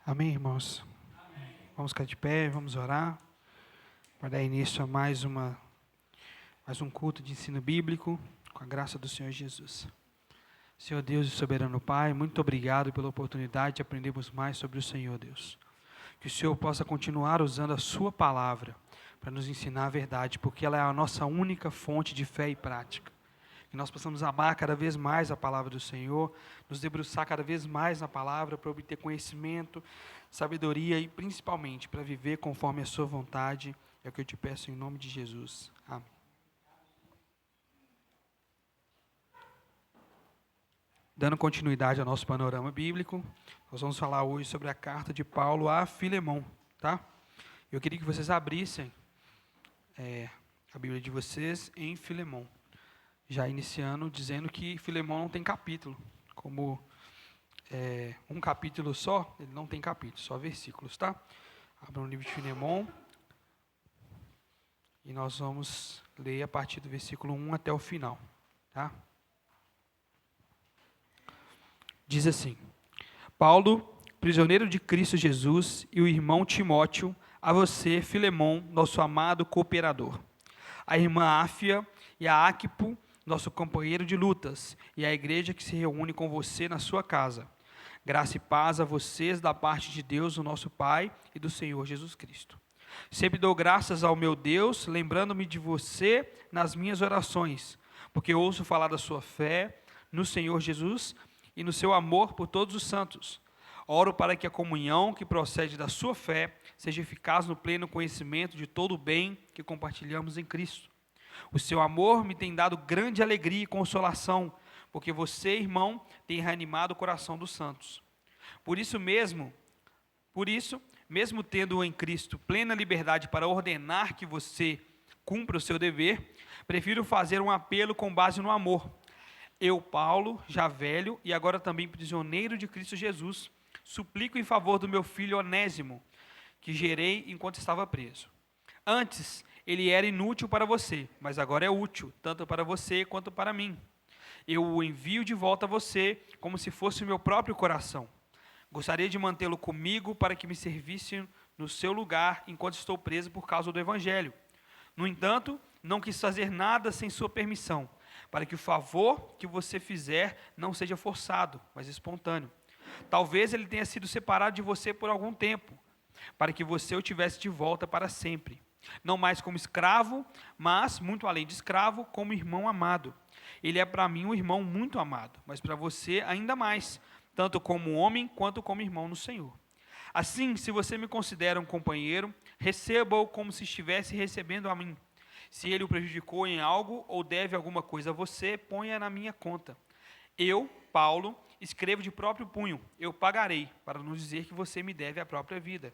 Amém, irmãos? Vamos ficar de pé, vamos orar, para dar início a mais um culto de ensino bíblico, com a graça do Senhor Jesus. Senhor Deus e soberano Pai, muito obrigado pela oportunidade de aprendermos mais sobre o Senhor, Deus. Que o Senhor possa continuar usando a sua palavra para nos ensinar a verdade, porque ela é a nossa única fonte de fé e prática. Que nós possamos amar cada vez mais a palavra do Senhor, nos debruçar cada vez mais na palavra para obter conhecimento, sabedoria e principalmente para viver conforme a sua vontade. É o que eu te peço em nome de Jesus. Amém. Dando continuidade ao nosso panorama bíblico, nós vamos falar hoje sobre a carta de Paulo a Filemão, tá? Eu queria que vocês abrissem a Bíblia de vocês em Filemão. Já iniciando dizendo que Filemão não tem capítulo, como um capítulo só, ele não tem capítulo, só versículos, tá? Abra o livro de Filemão e nós vamos ler a partir do versículo 1 até o final, tá? Diz assim: Paulo, prisioneiro de Cristo Jesus, e o irmão Timóteo, a você, Filemão, nosso amado cooperador, a irmã Áfia e a Áquipo, nosso companheiro de lutas, e a igreja que se reúne com você na sua casa. Graça e paz a vocês da parte de Deus, o nosso Pai, e do Senhor Jesus Cristo. Sempre dou graças ao meu Deus, lembrando-me de você nas minhas orações, porque ouço falar da sua fé no Senhor Jesus e no seu amor por todos os santos. Oro para que a comunhão que procede da sua fé seja eficaz no pleno conhecimento de todo o bem que compartilhamos em Cristo. O seu amor me tem dado grande alegria e consolação, porque você, irmão, tem reanimado o coração dos santos. Por isso, mesmo tendo em Cristo plena liberdade para ordenar que você cumpra o seu dever, prefiro fazer um apelo com base no amor. Eu, Paulo, já velho e agora também prisioneiro de Cristo Jesus, suplico em favor do meu filho Onésimo, que gerei enquanto estava preso. Antes, ele era inútil para você, mas agora é útil, tanto para você quanto para mim. Eu o envio de volta a você, como se fosse o meu próprio coração. Gostaria de mantê-lo comigo para que me servisse no seu lugar enquanto estou preso por causa do Evangelho. No entanto, não quis fazer nada sem sua permissão, para que o favor que você fizer não seja forçado, mas espontâneo. Talvez ele tenha sido separado de você por algum tempo, para que você o tivesse de volta para sempre. Não mais como escravo, mas, muito além de escravo, como irmão amado. Ele é para mim um irmão muito amado, mas para você ainda mais, tanto como homem quanto como irmão no Senhor. Assim, se você me considera um companheiro, receba-o como se estivesse recebendo a mim. Se ele o prejudicou em algo ou deve alguma coisa a você, ponha na minha conta. Eu, Paulo, escrevo de próprio punho, eu pagarei, para não dizer que você me deve a própria vida.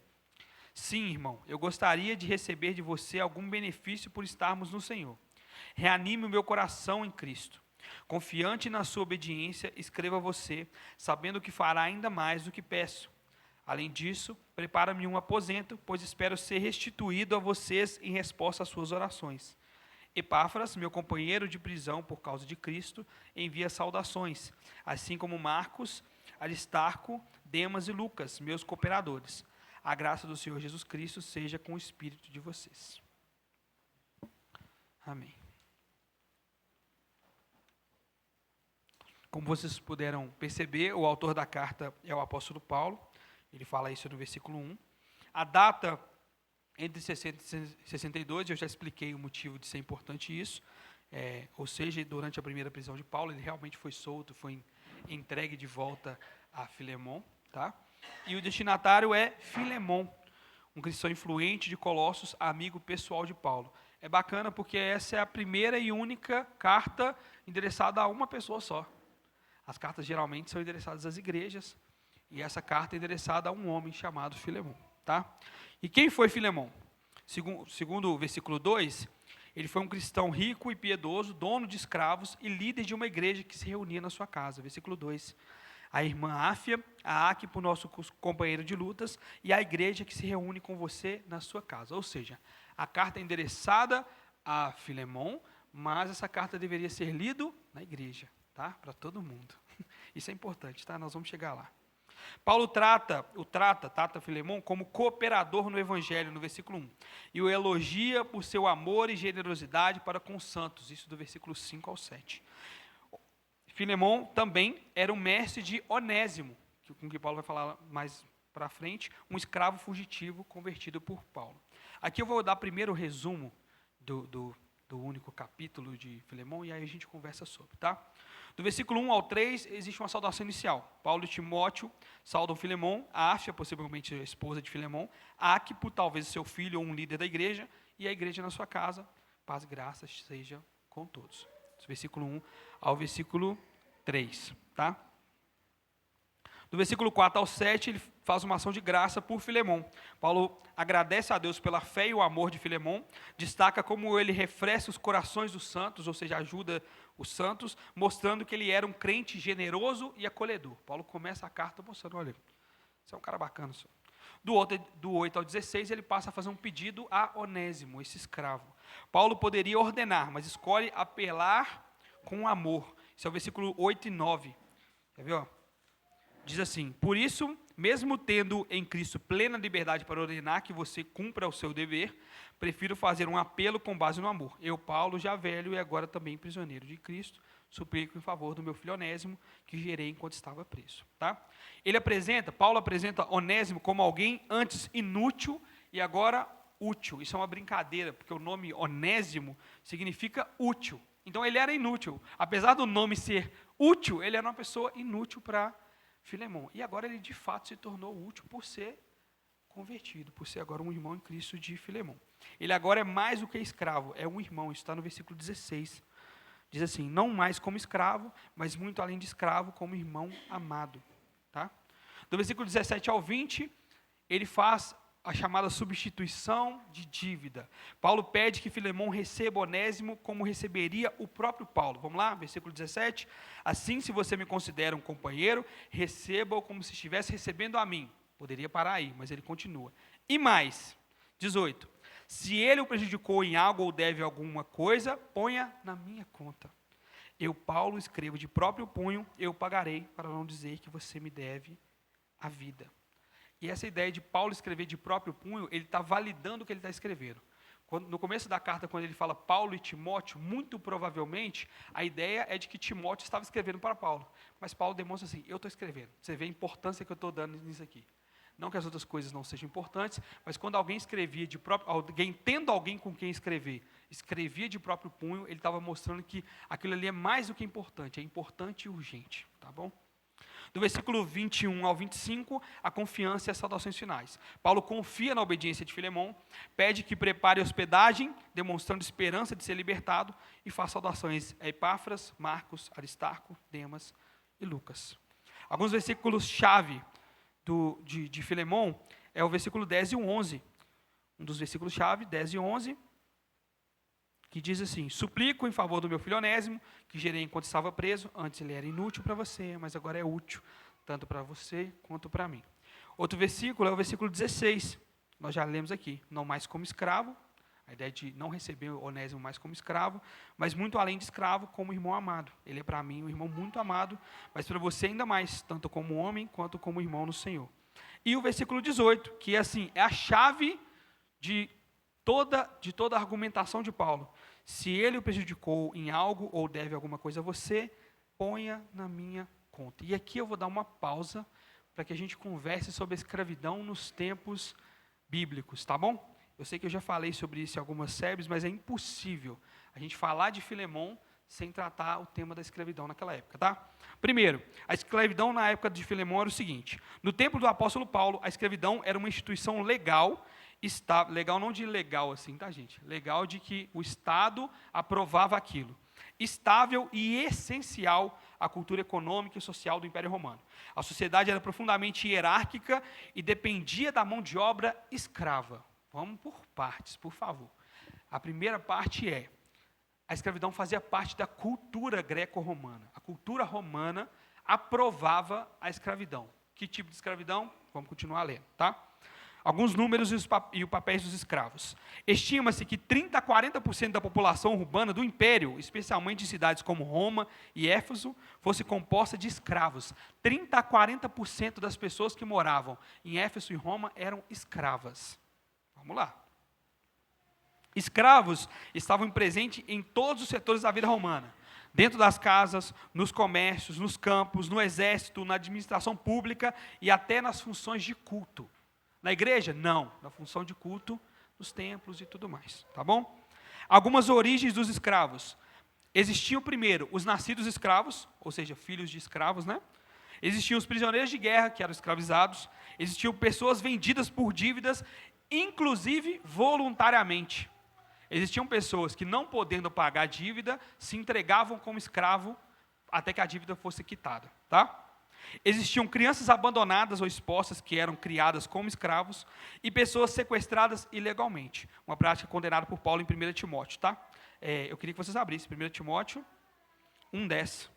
Sim, irmão, eu gostaria de receber de você algum benefício por estarmos no Senhor. Reanime o meu coração em Cristo. Confiante na sua obediência, escreva a você, sabendo que fará ainda mais do que peço. Além disso, prepara-me um aposento, pois espero ser restituído a vocês em resposta às suas orações. Epáfras, meu companheiro de prisão por causa de Cristo, envia saudações, assim como Marcos, Aristarco, Demas e Lucas, meus cooperadores. A graça do Senhor Jesus Cristo seja com o espírito de vocês. Amém. Como vocês puderam perceber, o autor da carta é o apóstolo Paulo. Ele fala isso no versículo 1. A data entre 60 e 62, eu já expliquei o motivo de ser importante isso. Ou seja, durante a primeira prisão de Paulo, ele realmente foi solto, foi entregue de volta a Filemão, tá? E o destinatário é Filemão, um cristão influente de Colossos, amigo pessoal de Paulo. É bacana porque essa é a primeira e única carta endereçada a uma pessoa só. As cartas geralmente são endereçadas às igrejas, e essa carta é endereçada a um homem chamado Filemão, tá? E quem foi Filemão? Segundo o versículo 2, ele foi um cristão rico e piedoso, dono de escravos e líder de uma igreja que se reunia na sua casa. Versículo 2. A irmã Áfia, a Áquipo, nosso companheiro de lutas, e a igreja que se reúne com você na sua casa. Ou seja, a carta é endereçada a Filemão, mas essa carta deveria ser lida na igreja, tá? Para todo mundo. Isso é importante, tá? Nós vamos chegar lá. Paulo trata Filemão como cooperador no evangelho, no versículo 1. E o elogia por seu amor e generosidade para com os santos, isso do versículo 5 ao 7. Filemão também era o mestre de Onésimo, com que Paulo vai falar mais para frente, um escravo fugitivo convertido por Paulo. Aqui eu vou dar primeiro o resumo do único capítulo de Filemão, e aí a gente conversa sobre, tá? Do versículo 1 ao 3, existe uma saudação inicial. Paulo e Timóteo saudam Filemão, a Áfia, possivelmente a esposa de Filemão, Áquipo, talvez seu filho ou um líder da igreja, e a igreja na sua casa, paz e graça seja com todos. Do versículo 1 ao versículo 3, tá? Do versículo 4 ao 7, ele faz uma ação de graça por Filemão. Paulo agradece a Deus pela fé e o amor de Filemão, destaca como ele refresca os corações dos santos, ou seja, ajuda os santos, mostrando que ele era um crente generoso e acolhedor. Paulo começa a carta mostrando, olha, você é um cara bacana. Senhor. Do 8 ao 16, ele passa a fazer um pedido a Onésimo, esse escravo. Paulo poderia ordenar, mas escolhe apelar com amor. Esse é o versículo 8 e 9. Quer ver, ó? Diz assim: por isso, mesmo tendo em Cristo plena liberdade para ordenar que você cumpra o seu dever, prefiro fazer um apelo com base no amor. Eu, Paulo, já velho e agora também prisioneiro de Cristo, suplico em favor do meu filho Onésimo, que gerei enquanto estava preso. Tá? Paulo apresenta Onésimo como alguém antes inútil e agora útil. Isso é uma brincadeira, porque o nome Onésimo significa útil. Então ele era inútil. Apesar do nome ser útil, ele era uma pessoa inútil para Filemão. E agora ele de fato se tornou útil por ser convertido, por ser agora um irmão em Cristo de Filemão. Ele agora é mais do que escravo, é um irmão. Isso está no versículo 16. Diz assim: não mais como escravo, mas muito além de escravo, como irmão amado. Tá? Do versículo 17 ao 20, ele faz a chamada substituição de dívida. Paulo pede que Filemão receba Onésimo como receberia o próprio Paulo. Vamos lá, versículo 17. Assim, se você me considera um companheiro, receba-o como se estivesse recebendo a mim. Poderia parar aí, mas ele continua. E mais, 18. Se ele o prejudicou em algo ou deve alguma coisa, ponha na minha conta. Eu, Paulo, escrevo de próprio punho, eu pagarei, para não dizer que você me deve a vida. E essa ideia de Paulo escrever de próprio punho, ele está validando o que ele está escrevendo. No começo da carta, quando ele fala Paulo e Timóteo, muito provavelmente, a ideia é de que Timóteo estava escrevendo para Paulo. Mas Paulo demonstra assim, eu estou escrevendo. Você vê a importância que eu estou dando nisso aqui. Não que as outras coisas não sejam importantes, mas quando alguém escrevia tendo alguém com quem escrever, escrevia de próprio punho, ele estava mostrando que aquilo ali é mais do que importante, é importante e urgente. Tá bom? Do versículo 21 ao 25, a confiança e as saudações finais. Paulo confia na obediência de Filemão, pede que prepare hospedagem, demonstrando esperança de ser libertado, e faz saudações a Epáfras, Marcos, Aristarco, Demas e Lucas. Alguns versículos-chave de Filemão é o versículo 10 e o 11. Um dos versículos-chave, 10 e 11, que diz assim: suplico em favor do meu filho Onésimo, que gerei enquanto estava preso. Antes ele era inútil para você, mas agora é útil, tanto para você quanto para mim. Outro versículo é o versículo 16. Nós já lemos aqui: não mais como escravo, a ideia de não receber Onésimo mais como escravo, mas muito além de escravo, como irmão amado. Ele é para mim um irmão muito amado, mas para você ainda mais, tanto como homem quanto como irmão no Senhor. E o versículo 18, que assim, é a chave de toda a argumentação de Paulo. Se ele o prejudicou em algo ou deve alguma coisa a você, ponha na minha conta. E aqui eu vou dar uma pausa para que a gente converse sobre a escravidão nos tempos bíblicos, tá bom? Eu sei que eu já falei sobre isso em algumas séries, mas é impossível a gente falar de Filemão sem tratar o tema da escravidão naquela época, tá? Primeiro, a escravidão na época de Filemão era o seguinte: no tempo do apóstolo Paulo, a escravidão era uma instituição legal, legal não de legal assim, tá, gente? Legal de que o Estado aprovava aquilo. Estável e essencial à cultura econômica e social do Império Romano. A sociedade era profundamente hierárquica e dependia da mão de obra escrava. Vamos por partes, por favor. A primeira parte é: a escravidão fazia parte da cultura greco-romana. A cultura romana aprovava a escravidão. Que tipo de escravidão? Vamos continuar lendo, tá? Alguns números e os papéis dos escravos. Estima-se que 30 a 40% da população urbana do Império, especialmente em cidades como Roma e Éfeso, fosse composta de escravos. 30 a 40% das pessoas que moravam em Éfeso e Roma eram escravas. Vamos lá. Escravos estavam presentes em todos os setores da vida romana. Dentro das casas, nos comércios, nos campos, no exército, na administração pública e até nas funções de culto. Na igreja? Não. Na função de culto, nos templos e tudo mais. Tá bom? Algumas origens dos escravos. Existiam primeiro os nascidos escravos, ou seja, filhos de escravos, né? Existiam os prisioneiros de guerra, que eram escravizados. Existiam pessoas vendidas por dívidas, inclusive voluntariamente. Existiam pessoas que, não podendo pagar a dívida, se entregavam como escravo até que a dívida fosse quitada. Tá? Existiam crianças abandonadas ou expostas que eram criadas como escravos e pessoas sequestradas ilegalmente. Uma prática condenada por Paulo em 1 Timóteo. Tá? Eu queria que vocês abrissem 1 Timóteo 1:10.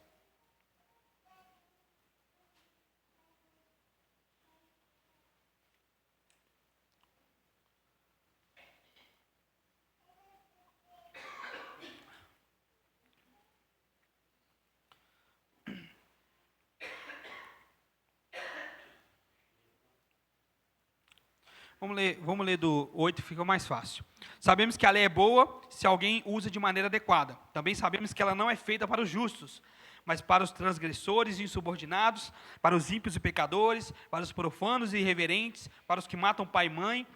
Vamos ler do 8, fica mais fácil. Sabemos que a lei é boa se alguém usa de maneira adequada. Também sabemos que ela não é feita para os justos, mas para os transgressores e insubordinados, para os ímpios e pecadores, para os profanos e irreverentes, para os que matam pai e mãe,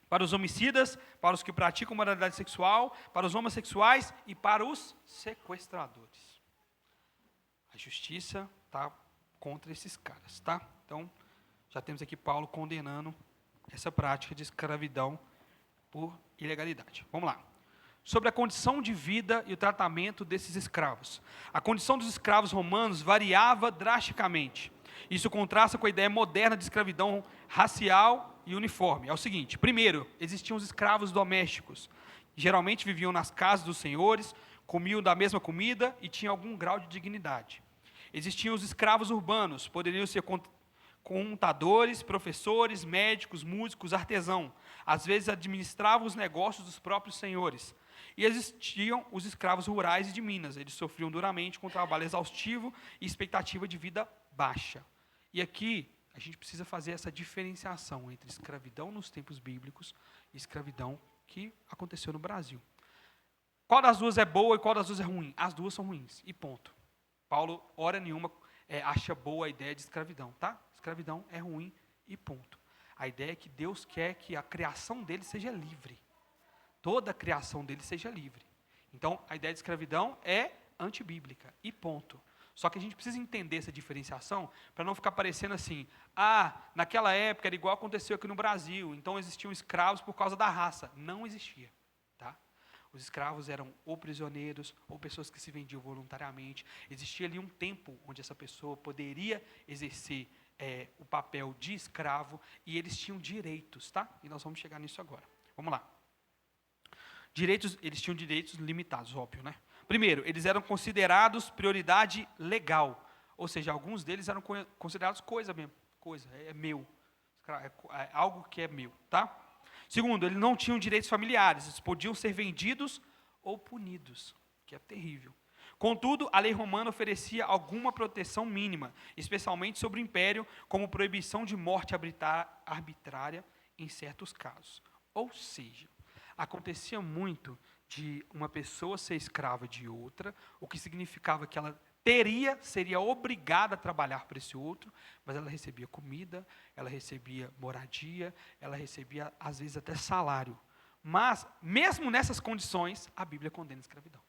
para os homicidas, para os que praticam moralidade sexual, para os homossexuais e para os sequestradores. A justiça está contra esses caras, tá? Então, já temos aqui Paulo condenando essa prática de escravidão por ilegalidade. Vamos lá. Sobre a condição de vida e o tratamento desses escravos. A condição dos escravos romanos variava drasticamente. Isso contrasta com a ideia moderna de escravidão racial e uniforme. É o seguinte: primeiro, existiam os escravos domésticos. Geralmente viviam nas casas dos senhores, comiam da mesma comida e tinham algum grau de dignidade. Existiam os escravos urbanos, poderiam ser contadores, professores, médicos, músicos, artesãos. Às vezes administravam os negócios dos próprios senhores. E existiam os escravos rurais e de Minas. Eles sofriam duramente com trabalho exaustivo e expectativa de vida baixa. E aqui a gente precisa fazer essa diferenciação entre escravidão nos tempos bíblicos e escravidão que aconteceu no Brasil. Qual das duas é boa e qual das duas é ruim? As duas são ruins, e ponto. Paulo, hora nenhuma, acha boa a ideia de escravidão, tá? Escravidão é ruim e ponto. A ideia é que Deus quer que a criação dele seja livre. Toda a criação dele seja livre. Então, a ideia de escravidão é antibíblica e ponto. Só que a gente precisa entender essa diferenciação para não ficar parecendo assim: naquela época era igual aconteceu aqui no Brasil, então existiam escravos por causa da raça. Não existia. Tá? Os escravos eram ou prisioneiros, ou pessoas que se vendiam voluntariamente. Existia ali um tempo onde essa pessoa poderia exercer o papel de escravo, e eles tinham direitos, tá? E nós vamos chegar nisso agora. Vamos lá. Eles tinham direitos limitados, óbvio, né? Primeiro, eles eram considerados prioridade legal, ou seja, alguns deles eram considerados coisa mesmo, é meu, é algo que é meu, tá? Segundo, eles não tinham direitos familiares, eles podiam ser vendidos ou punidos, que é terrível. Contudo, a lei romana oferecia alguma proteção mínima, especialmente sobre o império, como proibição de morte arbitrária em certos casos. Ou seja, acontecia muito de uma pessoa ser escrava de outra, o que significava que ela seria obrigada a trabalhar para esse outro, mas ela recebia comida, ela recebia moradia, ela recebia, às vezes, até salário. Mas, mesmo nessas condições, a Bíblia condena a escravidão.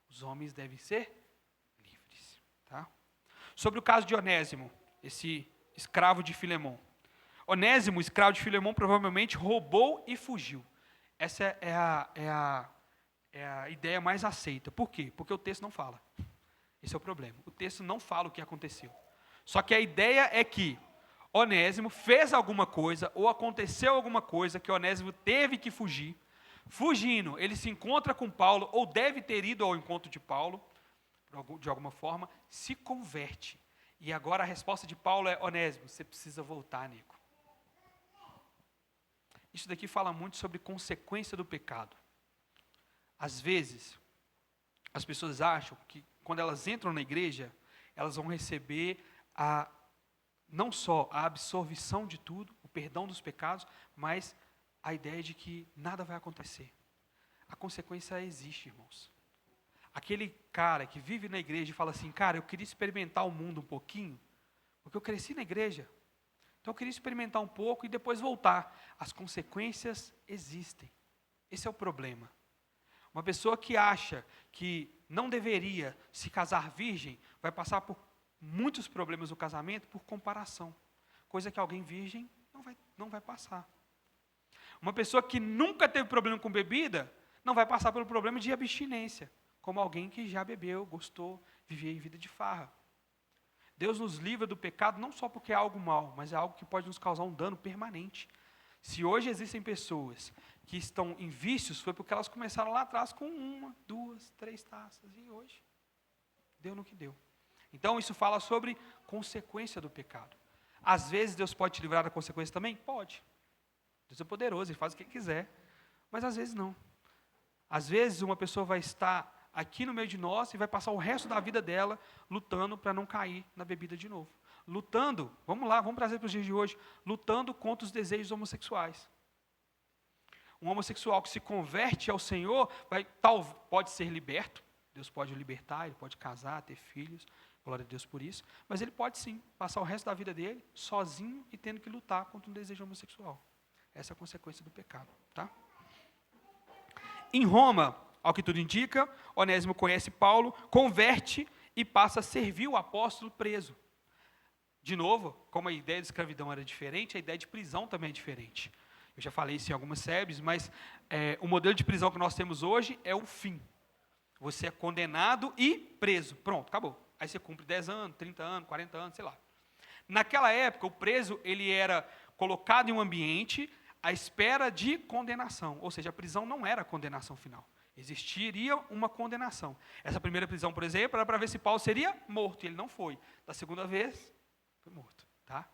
Os homens devem ser livres. Tá? Sobre o caso de Onésimo, esse escravo de Filemão. Onésimo, escravo de Filemão, provavelmente roubou e fugiu. Essa é a ideia mais aceita. Por quê? Porque o texto não fala. Esse é o problema. O texto não fala o que aconteceu. Só que a ideia é que Onésimo fez alguma coisa, ou aconteceu alguma coisa, que Onésimo teve que fugir. Fugindo, ele se encontra com Paulo, ou deve ter ido ao encontro de Paulo, de alguma forma, se converte. E agora a resposta de Paulo é: Onésimo, você precisa voltar, nego. Isso daqui fala muito sobre consequência do pecado. Às vezes, as pessoas acham que quando elas entram na igreja, elas vão receber não só a absolvição de tudo, o perdão dos pecados, mas a ideia de que nada vai acontecer. A consequência existe, irmãos. Aquele cara que vive na igreja e fala assim, cara, eu queria experimentar o mundo um pouquinho, porque eu cresci na igreja, então eu queria experimentar um pouco e depois voltar. As consequências existem. Esse é o problema. Uma pessoa que acha que não deveria se casar virgem, vai passar por muitos problemas no casamento por comparação. Coisa que alguém virgem não vai passar. Uma pessoa que nunca teve problema com bebida, não vai passar pelo problema de abstinência, como alguém que já bebeu, gostou, vivia em vida de farra. Deus nos livra do pecado não só porque é algo mal, mas é algo que pode nos causar um dano permanente. Se hoje existem pessoas que estão em vícios, foi porque elas começaram lá atrás com 1, 2, 3 taças, e hoje deu no que deu. Então isso fala sobre consequência do pecado. Às vezes Deus pode te livrar da consequência também? Pode. Deus é poderoso, Ele faz o que quiser, mas às vezes não. Às vezes uma pessoa vai estar aqui no meio de nós e vai passar o resto da vida dela lutando para não cair na bebida de novo. Lutando, vamos trazer para os dias de hoje, lutando contra os desejos homossexuais. Um homossexual que se converte ao Senhor, pode ser liberto, Deus pode o libertar, ele pode casar, ter filhos, glória a Deus por isso, mas ele pode sim passar o resto da vida dele sozinho e tendo que lutar contra um desejo homossexual. Essa é a consequência do pecado, tá? Em Roma, ao que tudo indica, Onésimo conhece Paulo, converte e passa a servir o apóstolo preso. De novo, como a ideia de escravidão era diferente, a ideia de prisão também é diferente. Eu já falei isso em algumas séries, mas o modelo de prisão que nós temos hoje é o fim. Você é condenado e preso. Pronto, acabou. Aí você cumpre 10 anos, 30 anos, 40 anos, sei lá. Naquela época, o preso ele era colocado em um ambiente à espera de condenação. Ou seja, a prisão não era a condenação final. Existiria uma condenação. Essa primeira prisão, por exemplo, era para ver se Paulo seria morto, e ele não foi. Da segunda vez, foi morto. Tá?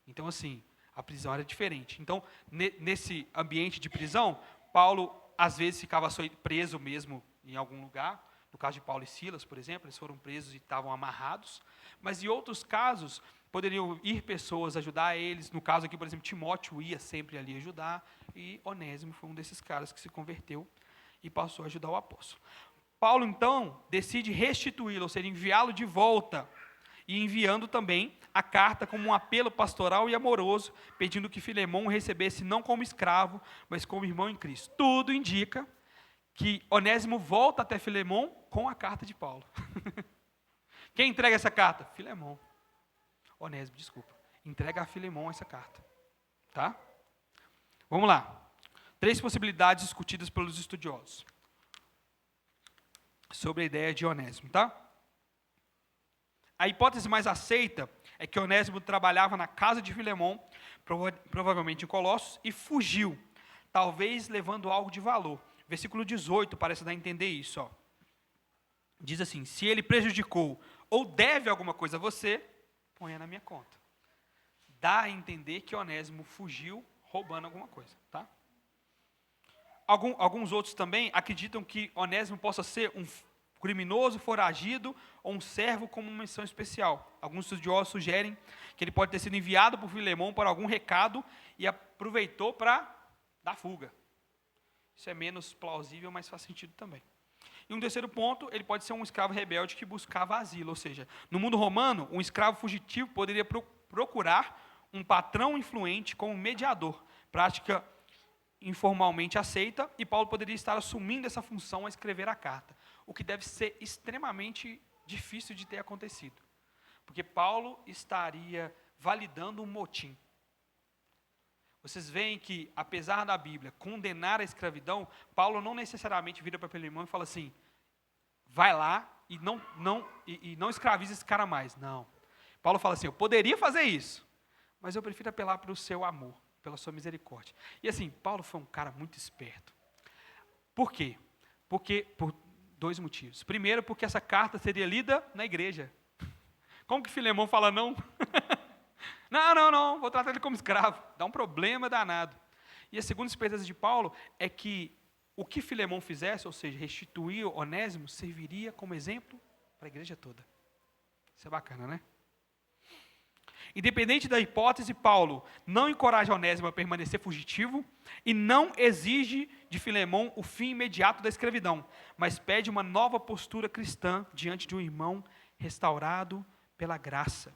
Então, assim, a prisão era diferente. Então, nesse ambiente de prisão, Paulo, às vezes, ficava preso mesmo em algum lugar. No caso de Paulo e Silas, por exemplo, eles foram presos e estavam amarrados. Mas, em outros casos, poderiam ir pessoas ajudar eles. No caso aqui, por exemplo, Timóteo ia sempre ali ajudar. E Onésimo foi um desses caras que se converteu e passou a ajudar o apóstolo. Paulo, então, decide restituí-lo, ou seja, enviá-lo de volta. E enviando também a carta como um apelo pastoral e amoroso, pedindo que Filemão o recebesse não como escravo, mas como irmão em Cristo. Tudo indica que Onésimo volta até Filemão com a carta de Paulo. Quem entrega essa carta? Filemão. Onésimo, desculpa. Entrega a Filemão essa carta. Tá? Vamos lá. 3 possibilidades discutidas pelos estudiosos sobre a ideia de Onésimo, tá? A hipótese mais aceita é que Onésimo trabalhava na casa de Filemão, provavelmente em Colossos, e fugiu, talvez levando algo de valor. Versículo 18 parece dar a entender isso. Ó. Diz assim, se ele prejudicou ou deve alguma coisa a você, ponha na minha conta. Dá a entender que Onésimo fugiu roubando alguma coisa, tá? Alguns outros também acreditam que Onésimo possa ser um criminoso, foragido ou um servo com uma missão especial. Alguns estudiosos sugerem que ele pode ter sido enviado por Filemão para algum recado e aproveitou para dar fuga. Isso é menos plausível, mas faz sentido também. E um terceiro ponto, ele pode ser um escravo rebelde que buscava asilo, ou seja, no mundo romano, um escravo fugitivo poderia procurar um patrão influente como mediador, prática informalmente aceita, e Paulo poderia estar assumindo essa função a escrever a carta, o que deve ser extremamente difícil de ter acontecido, porque Paulo estaria validando um motim. Vocês veem que, apesar da Bíblia condenar a escravidão, Paulo não necessariamente vira para Filemão e fala assim, vai lá e não escraviza esse cara mais. Não. Paulo fala assim, eu poderia fazer isso, mas eu prefiro apelar para o seu amor, pela sua misericórdia. E assim, Paulo foi um cara muito esperto. Por quê? Por 2 motivos. Primeiro, porque essa carta seria lida na igreja. Como que Filemão fala não? Não, vou tratar ele como escravo. Dá um problema danado. E a segunda esperteza de Paulo é que o que Filemão fizesse, ou seja, restituir Onésimo, serviria como exemplo para a igreja toda. Isso é bacana, né? Independente da hipótese, Paulo não encoraja Onésimo a permanecer fugitivo e não exige de Filemão o fim imediato da escravidão, mas pede uma nova postura cristã diante de um irmão restaurado pela graça.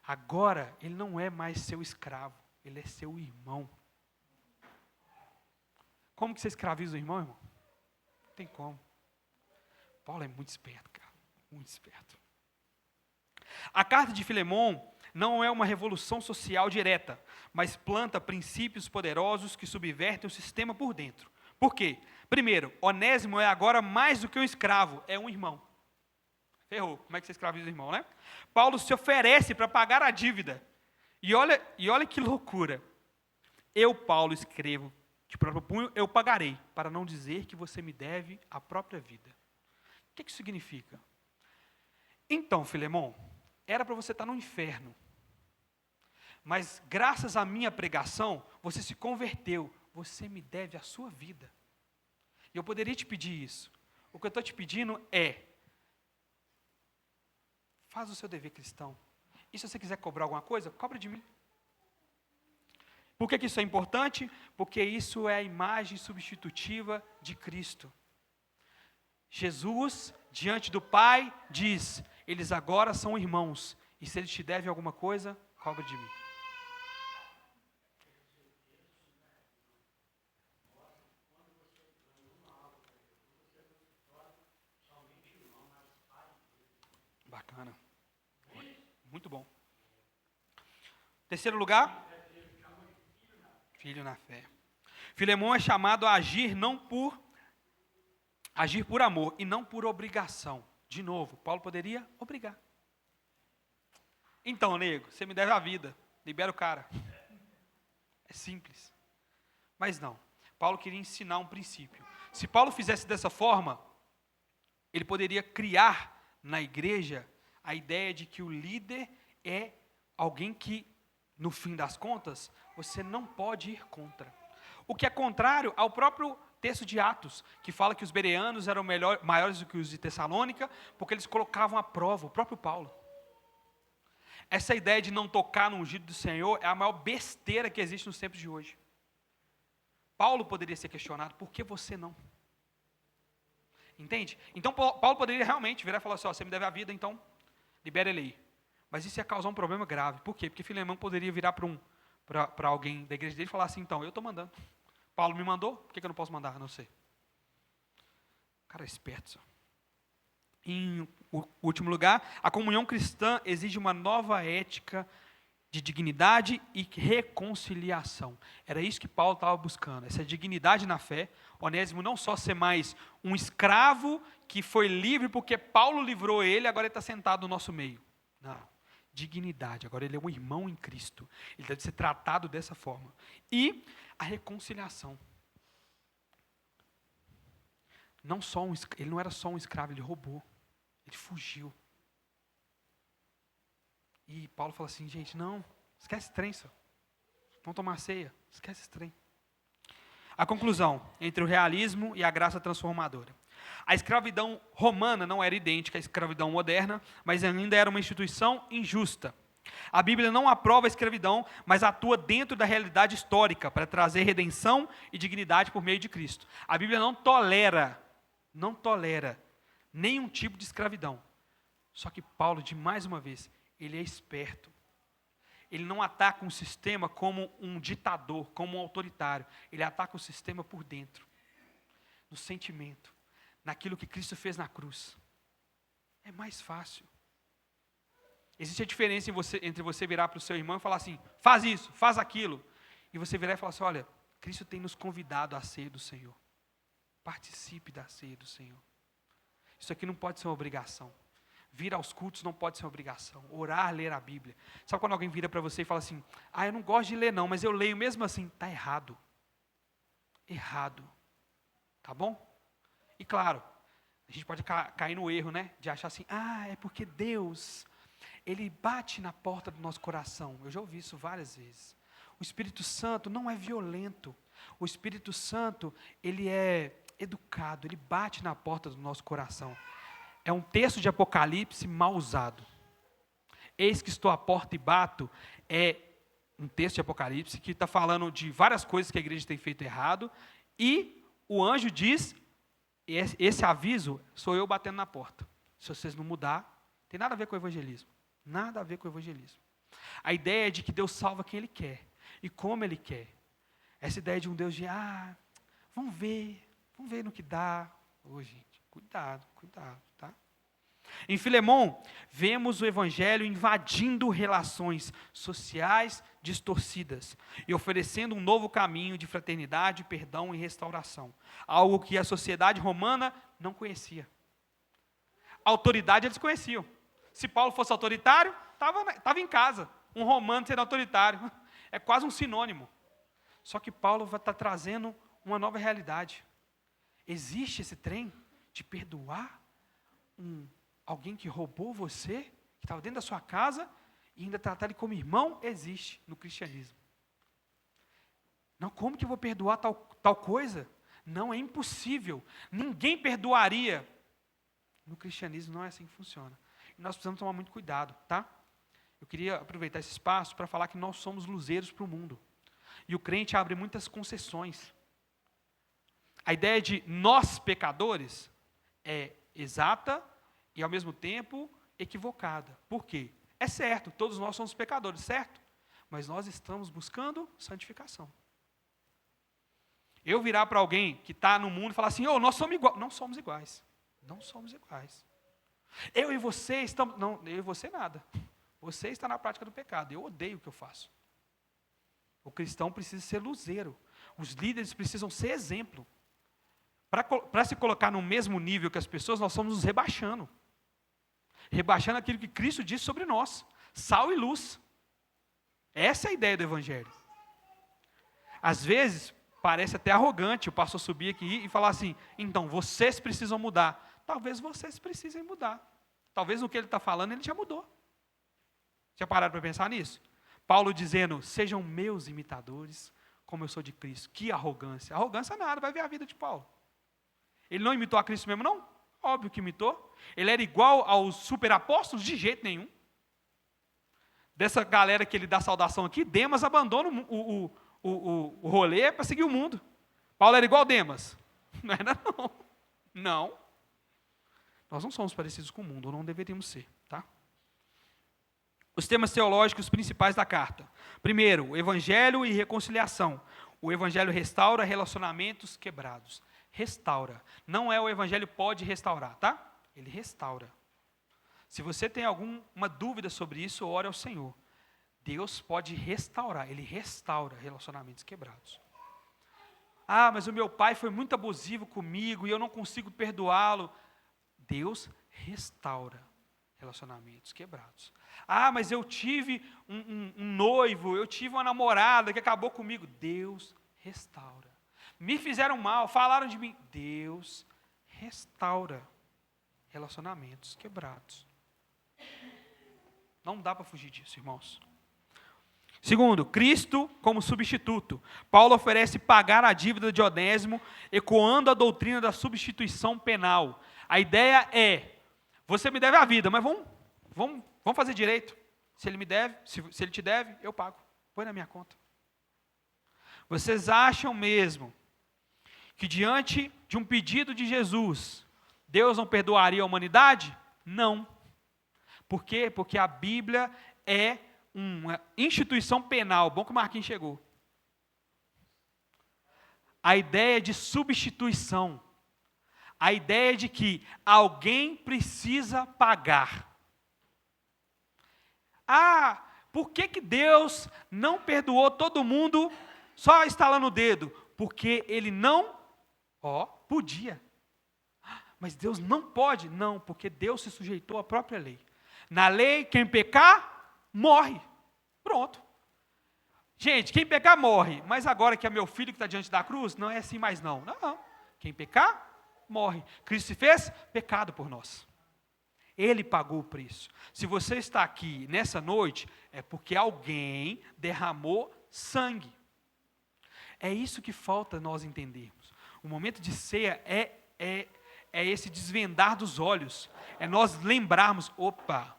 Agora, ele não é mais seu escravo, ele é seu irmão. Como que você escraviza o irmão, irmão? Não tem como. Paulo é muito esperto, cara, muito esperto. A carta de Filemão não é uma revolução social direta, mas planta princípios poderosos que subvertem o sistema por dentro. Por quê? Primeiro, Onésimo é agora mais do que um escravo, é um irmão. Ferrou, como é que você escraviza o irmão, né? Paulo se oferece para pagar a dívida. E olha que loucura. Eu, Paulo, escrevo, de próprio punho, eu pagarei, para não dizer que você me deve a própria vida. O que isso significa? Então, Filemão, era para você estar no inferno. Mas graças à minha pregação, você se converteu. Você me deve a sua vida. E eu poderia te pedir isso. O que eu estou te pedindo é, faz o seu dever cristão. E se você quiser cobrar alguma coisa, cobra de mim. Por que isso é importante? Porque isso é a imagem substitutiva de Cristo. Jesus, diante do Pai, diz, eles agora são irmãos, e se eles te devem alguma coisa, cobra de mim. Bacana. Muito bom. Terceiro lugar, filho na fé. Filemão é chamado a agir por amor e não por obrigação. De novo, Paulo poderia obrigar. Então, nego, você me deve a vida, libera o cara. É simples. Mas não, Paulo queria ensinar um princípio. Se Paulo fizesse dessa forma, ele poderia criar na igreja a ideia de que o líder é alguém que, no fim das contas, você não pode ir contra. O que é contrário ao próprio texto de Atos, que fala que os bereanos eram maiores do que os de Tessalônica, porque eles colocavam à prova o próprio Paulo. Essa ideia de não tocar no ungido do Senhor é a maior besteira que existe nos tempos de hoje. Paulo poderia ser questionado, por que você não? Entende? Então Paulo poderia realmente virar e falar assim, você me deve a vida, então libera ele aí. Mas isso ia causar um problema grave. Por quê? Porque Filemão poderia virar para alguém da igreja dele e falar assim, então, eu estou mandando. Paulo me mandou, por que eu não posso mandar? Não sei. O cara é esperto. Só. Em último lugar, a comunhão cristã exige uma nova ética de dignidade e reconciliação. Era isso que Paulo estava buscando, essa dignidade na fé. Onésimo não só ser mais um escravo que foi livre porque Paulo livrou ele, agora ele está sentado no nosso meio. Não, dignidade, agora ele é um irmão em Cristo. Ele deve ser tratado dessa forma. E a reconciliação. Ele não era só um escravo, ele roubou. Ele fugiu. E Paulo fala assim, gente, não, esquece esse trem só. Vamos tomar ceia, esquece esse trem. A conclusão, entre o realismo e a graça transformadora. A escravidão romana não era idêntica à escravidão moderna, mas ainda era uma instituição injusta. A Bíblia não aprova a escravidão, mas atua dentro da realidade histórica para trazer redenção e dignidade por meio de Cristo. A Bíblia não tolera nenhum tipo de escravidão. Só que Paulo, de mais uma vez, ele é esperto. Ele não ataca um sistema como um ditador, como um autoritário. Ele ataca o sistema por dentro, no sentimento, naquilo que Cristo fez na cruz. É mais fácil. Existe a diferença entre você virar para o seu irmão e falar assim, faz isso, faz aquilo. E você virar e falar assim, olha, Cristo tem nos convidado à ceia do Senhor. Participe da ceia do Senhor. Isso aqui não pode ser uma obrigação. Vir aos cultos não pode ser uma obrigação. Orar, ler a Bíblia. Sabe quando alguém vira para você e fala assim, eu não gosto de ler não, mas eu leio mesmo assim. Está errado. Errado. Tá bom? E claro, a gente pode cair no erro, né? De achar assim, é porque Deus, Ele bate na porta do nosso coração. Eu já ouvi isso várias vezes. O Espírito Santo não é violento. O Espírito Santo, ele é educado, ele bate na porta do nosso coração. É um texto de Apocalipse mal usado. Eis que estou à porta e bato, é um texto de Apocalipse que está falando de várias coisas que a igreja tem feito errado, e o anjo diz, esse aviso sou eu batendo na porta. Se vocês não mudar, tem nada a ver com o evangelismo. Nada a ver com o evangelismo. A ideia é de que Deus salva quem Ele quer, e como Ele quer. Essa ideia de um Deus de, vamos ver no que dá. Ô, gente, cuidado, tá? Em Filemon, vemos o evangelho invadindo relações sociais distorcidas e oferecendo um novo caminho de fraternidade, perdão e restauração. Algo que a sociedade romana não conhecia. A autoridade eles conheciam. Se Paulo fosse autoritário, estava em casa. Um romano sendo autoritário. É quase um sinônimo. Só que Paulo vai estar trazendo uma nova realidade. Existe esse trem de perdoar alguém que roubou você, que estava dentro da sua casa, e ainda tratar ele como irmão? Existe no cristianismo. Não, como que eu vou perdoar tal coisa? Não, é impossível. Ninguém perdoaria. No cristianismo não é assim que funciona. E nós precisamos tomar muito cuidado, tá? Eu queria aproveitar esse espaço para falar que nós somos luzeiros para o mundo. E o crente abre muitas concessões. A ideia de nós pecadores é exata e, ao mesmo tempo, equivocada. Por quê? É certo, todos nós somos pecadores, certo? Mas nós estamos buscando santificação. Eu virar para alguém que está no mundo e falar assim, nós somos iguais. Não somos iguais. Não somos iguais. Eu e você estamos... Não, eu e você nada. Você está na prática do pecado. Eu odeio o que eu faço. O cristão precisa ser luzeiro. Os líderes precisam ser exemplo. Para se colocar no mesmo nível que as pessoas, nós somos nos rebaixando. Rebaixando aquilo que Cristo disse sobre nós. Sal e luz. Essa é a ideia do Evangelho. Às vezes, parece até arrogante o pastor subir aqui e falar assim, então, vocês precisam mudar. Talvez vocês precisem mudar. Talvez no que ele está falando, ele já mudou. Já pararam para pensar nisso? Paulo dizendo, sejam meus imitadores, como eu sou de Cristo. Que arrogância. Arrogância nada, vai ver a vida de Paulo. Ele não imitou a Cristo mesmo, não? Óbvio que imitou. Ele era igual aos superapóstolos? De jeito nenhum. Dessa galera que ele dá saudação aqui, Demas abandona o rolê para seguir o mundo. Paulo era igual a Demas? Não era, não. Não. Nós não somos parecidos com o mundo, ou não deveríamos ser, tá? Os temas teológicos principais da carta. Primeiro, evangelho e reconciliação. O evangelho restaura relacionamentos quebrados. Restaura. Não é o evangelho pode restaurar, tá? Ele restaura. Se você tem alguma dúvida sobre isso, ore ao Senhor. Deus pode restaurar. Ele restaura relacionamentos quebrados. Mas o meu pai foi muito abusivo comigo e eu não consigo perdoá-lo. Deus restaura relacionamentos quebrados. Mas eu tive um noivo, eu tive uma namorada que acabou comigo. Deus restaura. Me fizeram mal, falaram de mim. Deus restaura relacionamentos quebrados. Não dá para fugir disso, irmãos. Segundo, Cristo como substituto. Paulo oferece pagar a dívida de Onésimo, ecoando a doutrina da substituição penal. A ideia é, você me deve a vida, mas vamos fazer direito. Se ele me deve, se ele te deve, eu pago. Põe na minha conta. Vocês acham mesmo que diante de um pedido de Jesus, Deus não perdoaria a humanidade? Não. Por quê? Porque a Bíblia é uma instituição penal. Bom que o Marquinhos chegou. A ideia de substituição. A ideia de que alguém precisa pagar. Por que Deus não perdoou todo mundo só estalando o dedo? Porque Ele não podia. Mas Deus não pode? Não, porque Deus se sujeitou à própria lei. Na lei, quem pecar, morre. Pronto. Gente, quem pecar, morre. Mas agora que é meu filho que está diante da cruz, não é assim mais não. Não. Quem pecar, morre. Cristo se fez pecado por nós. Ele pagou o preço. Se você está aqui nessa noite, é porque alguém derramou sangue. É isso que falta nós entendermos. O momento de ceia é esse desvendar dos olhos. É nós lembrarmos, opa,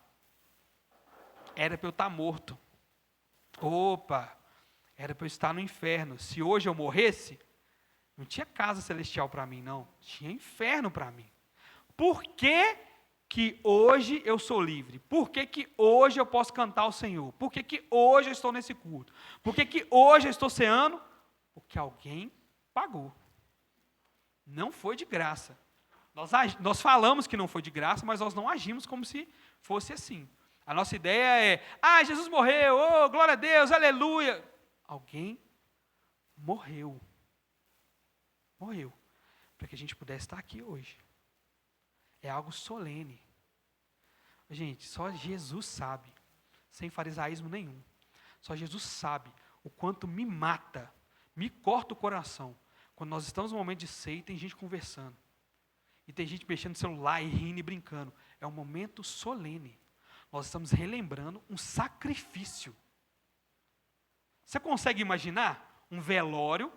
era para eu estar morto. Opa, era para eu estar no inferno. Se hoje eu morresse, não tinha casa celestial para mim, não. Tinha inferno para mim. Por que que hoje eu sou livre? Por que que hoje eu posso cantar ao Senhor? Por que que hoje eu estou nesse culto? Por que que hoje eu estou ceando? Porque alguém pagou. Não foi de graça. Nós falamos que não foi de graça, mas nós não agimos como se fosse assim. A nossa ideia é, Jesus morreu, oh, glória a Deus, aleluia. Alguém morreu. Morreu. Para que a gente pudesse estar aqui hoje. É algo solene. Gente, só Jesus sabe, sem farisaísmo nenhum. Só Jesus sabe o quanto me mata, me corta o coração. Quando nós estamos num momento de ceia e tem gente conversando. E tem gente mexendo no celular e rindo e brincando. É um momento solene. Nós estamos relembrando um sacrifício. Você consegue imaginar um velório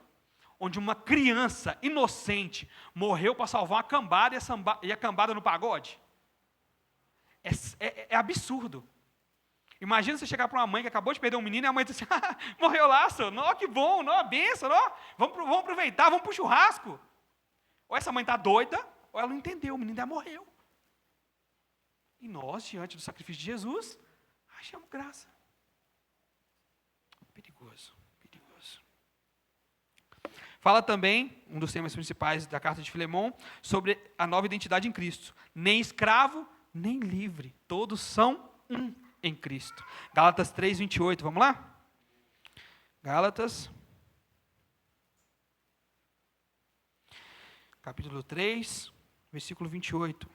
onde uma criança inocente morreu para salvar uma cambada e a cambada no pagode? É absurdo. Imagina você chegar para uma mãe que acabou de perder um menino e a mãe diz assim, morreu lá, senhor, não, que bom, não, benção, não, vamos aproveitar, vamos para o churrasco. Ou essa mãe está doida, ou ela não entendeu, o menino já morreu. E nós, diante do sacrifício de Jesus, achamos graça. Perigoso, perigoso. Fala também, um dos temas principais da carta de Filemon, sobre a nova identidade em Cristo. Nem escravo, nem livre, todos são um em Cristo. Gálatas 3, 28, vamos lá? Gálatas, capítulo 3, versículo 28.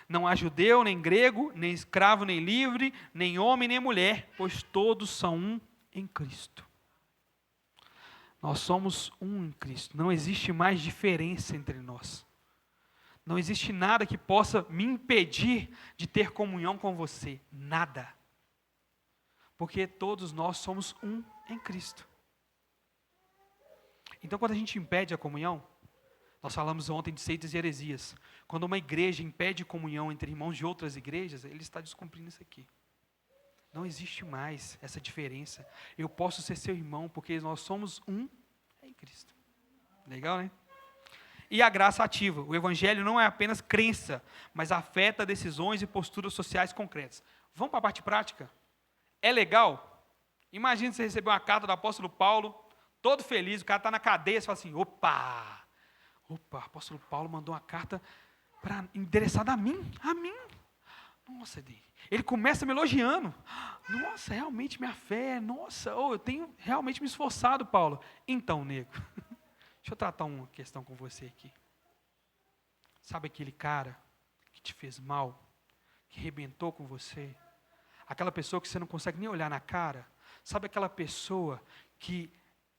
Não há judeu, nem grego, nem escravo, nem livre, nem homem, nem mulher, pois todos são um em Cristo. Nós somos um em Cristo. Não existe mais diferença entre nós. Não existe nada que possa me impedir de ter comunhão com você. Nada. Porque todos nós somos um em Cristo. Então, quando a gente impede a comunhão, nós falamos ontem de seitas e heresias. Quando uma igreja impede comunhão entre irmãos de outras igrejas, ele está descumprindo isso aqui. Não existe mais essa diferença. Eu posso ser seu irmão, porque nós somos um em Cristo. Legal, né? E a graça ativa. O evangelho não é apenas crença, mas afeta decisões e posturas sociais concretas. Vamos para a parte prática? É legal? Imagina você receber uma carta do apóstolo Paulo, todo feliz, o cara está na cadeia, você fala assim, opa, o apóstolo Paulo mandou uma carta endereçada a mim. Nossa, ele começa me elogiando. Nossa, realmente minha fé, nossa, eu tenho realmente me esforçado, Paulo. Então, nego, deixa eu tratar uma questão com você aqui. Sabe aquele cara que te fez mal, que arrebentou com você? Aquela pessoa que você não consegue nem olhar na cara? Sabe aquela pessoa que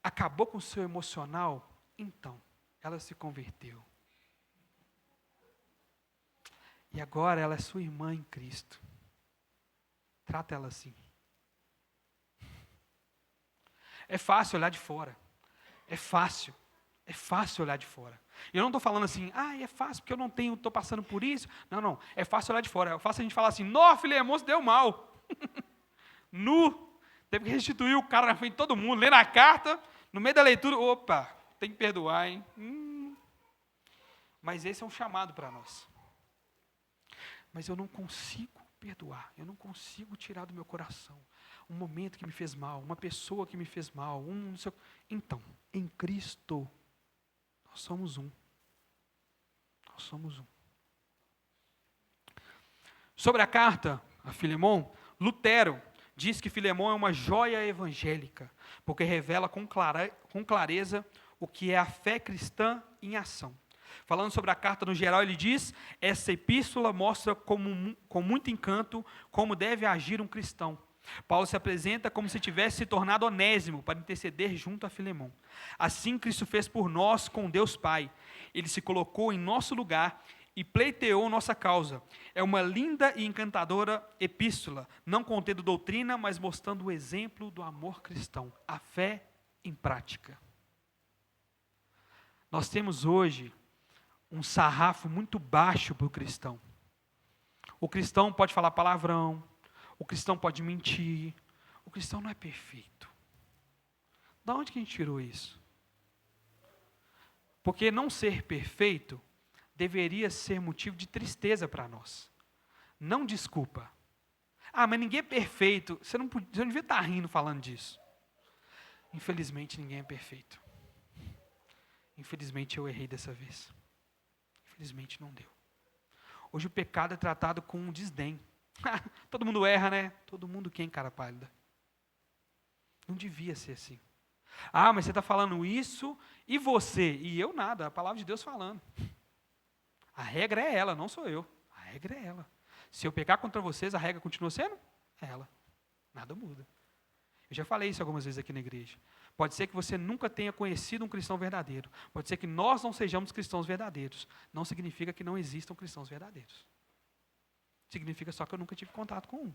acabou com o seu emocional? Então, ela se converteu. E agora ela é sua irmã em Cristo. Trata ela assim. É fácil olhar de fora. É fácil olhar de fora. Eu não estou falando assim, é fácil porque eu não estou passando por isso. Não, é fácil olhar de fora. É fácil a gente falar assim, nossa, Filemon se deu mal. Teve que restituir o cara na frente de todo mundo, lendo a carta, no meio da leitura, opa, tem que perdoar, hein? Mas esse é um chamado para nós. Mas eu não consigo perdoar, eu não consigo tirar do meu coração um momento que me fez mal, uma pessoa que me fez mal, Então, em Cristo, nós somos um. Nós somos um. Sobre a carta a Filemon, Lutero diz que Filemon é uma joia evangélica, porque revela com clareza o que é a fé cristã em ação. Falando sobre a carta no geral, ele diz, essa epístola mostra com muito encanto como deve agir um cristão. Paulo se apresenta como se tivesse se tornado Onésimo para interceder junto a Filemon. Assim Cristo fez por nós com Deus Pai. Ele se colocou em nosso lugar e pleiteou nossa causa. É uma linda e encantadora epístola, não contendo doutrina, mas mostrando o exemplo do amor cristão, a fé em prática. Nós temos hoje um sarrafo muito baixo para o cristão. O cristão pode falar palavrão, o cristão pode mentir, o cristão não é perfeito. Da onde que a gente tirou isso? Porque não ser perfeito deveria ser motivo de tristeza para nós, não desculpa. Ah, mas ninguém é perfeito, você não devia estar rindo falando disso. Infelizmente ninguém é perfeito. Infelizmente eu errei dessa vez. Infelizmente não deu. Hoje o pecado é tratado com um desdém. Todo mundo erra, né? Todo mundo quem, cara pálida? Não devia ser assim. Ah, mas você está falando isso e você? E eu nada, a palavra de Deus falando. A regra é ela, não sou eu. A regra é ela. Se eu pecar contra vocês, a regra continua sendo ela. Nada muda. Eu já falei isso algumas vezes aqui na igreja. Pode ser que você nunca tenha conhecido um cristão verdadeiro. Pode ser que nós não sejamos cristãos verdadeiros. Não significa que não existam cristãos verdadeiros. Significa só que eu nunca tive contato com um.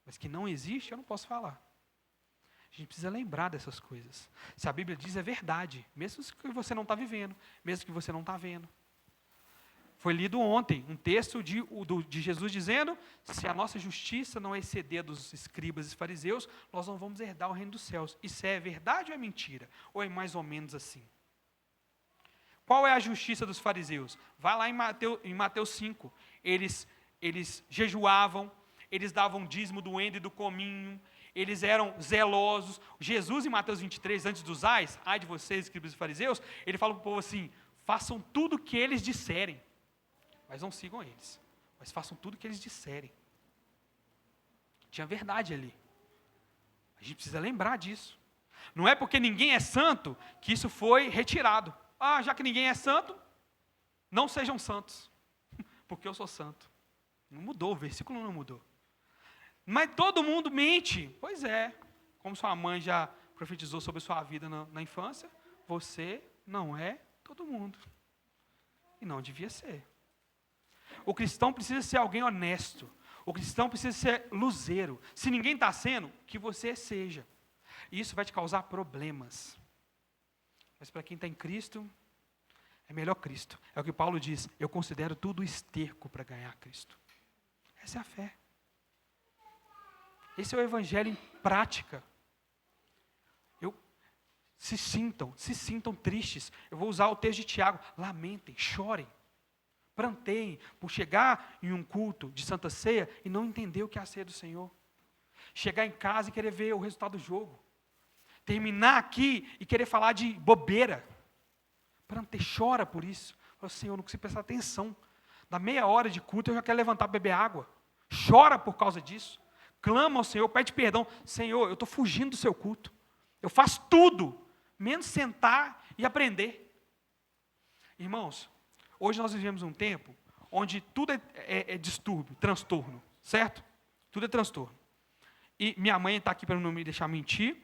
Mas que não existe, eu não posso falar. A gente precisa lembrar dessas coisas. Se a Bíblia diz, é verdade. Mesmo que você não está vivendo. Mesmo que você não está vendo. Foi lido ontem um texto de Jesus dizendo, se a nossa justiça não exceder dos escribas e fariseus, nós não vamos herdar o reino dos céus. Isso é verdade ou é mentira? Ou é mais ou menos assim? Qual é a justiça dos fariseus? Vai lá em Mateus 5. Eles jejuavam, eles davam dízimo do endo e do cominho, eles eram zelosos. Jesus em Mateus 23, antes dos ai de vocês, escribas e fariseus, ele fala para o povo assim, façam tudo o que eles disserem. Mas não sigam eles. Mas façam tudo o que eles disserem. Tinha verdade ali. A gente precisa lembrar disso. Não é porque ninguém é santo que isso foi retirado. Ah, já que ninguém é santo, não sejam santos. Porque eu sou santo. Não mudou, o versículo não mudou. Mas todo mundo mente. Pois é. Como sua mãe já profetizou sobre sua vida na infância, você não é todo mundo. E não devia ser. O cristão precisa ser alguém honesto. O cristão precisa ser luzeiro. Se ninguém está sendo, que você seja. E isso vai te causar problemas. Mas para quem está em Cristo, é melhor Cristo. É o que Paulo diz, eu considero tudo esterco para ganhar Cristo. Essa é a fé. Esse é o evangelho em prática. Se sintam tristes. Eu vou usar o texto de Tiago. Lamentem, chorem. Pranteiem por chegar em um culto de Santa Ceia e não entender o que é a ceia do Senhor. Chegar em casa e querer ver o resultado do jogo. Terminar aqui e querer falar de bobeira. Pranteia, chora por isso. Fala, Senhor, eu não consigo prestar atenção. Da meia hora de culto eu já quero levantar para beber água. Chora por causa disso. Clama ao Senhor, pede perdão. Senhor, eu estou fugindo do seu culto. Eu faço tudo, menos sentar e aprender. Irmãos, hoje nós vivemos um tempo onde tudo é distúrbio, transtorno, certo? Tudo é transtorno. E minha mãe está aqui para não me deixar mentir,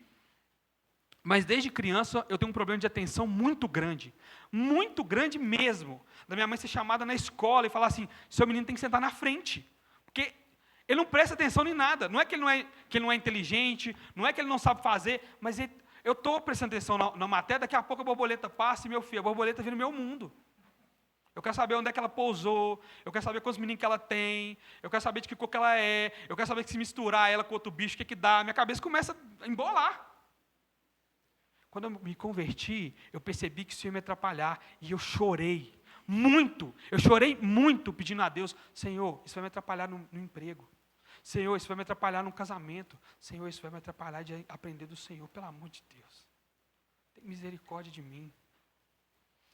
mas desde criança eu tenho um problema de atenção muito grande mesmo. Da minha mãe ser chamada na escola e falar assim, seu menino tem que sentar na frente, porque ele não presta atenção em nada. Não é que ele não é inteligente, não é que ele não sabe fazer, mas eu estou prestando atenção na matéria, daqui a pouco a borboleta passa e meu filho, a borboleta vira o meu mundo. Eu quero saber onde é que ela pousou, eu quero saber quantos meninos que ela tem, eu quero saber de que cor que ela é, eu quero saber que se misturar ela com outro bicho, o que dá. Minha cabeça começa a embolar. Quando eu me converti, eu percebi que isso ia me atrapalhar, e eu chorei muito pedindo a Deus, Senhor, isso vai me atrapalhar no emprego. Senhor, isso vai me atrapalhar no casamento. Senhor, isso vai me atrapalhar de aprender do Senhor, pelo amor de Deus. Tem misericórdia de mim.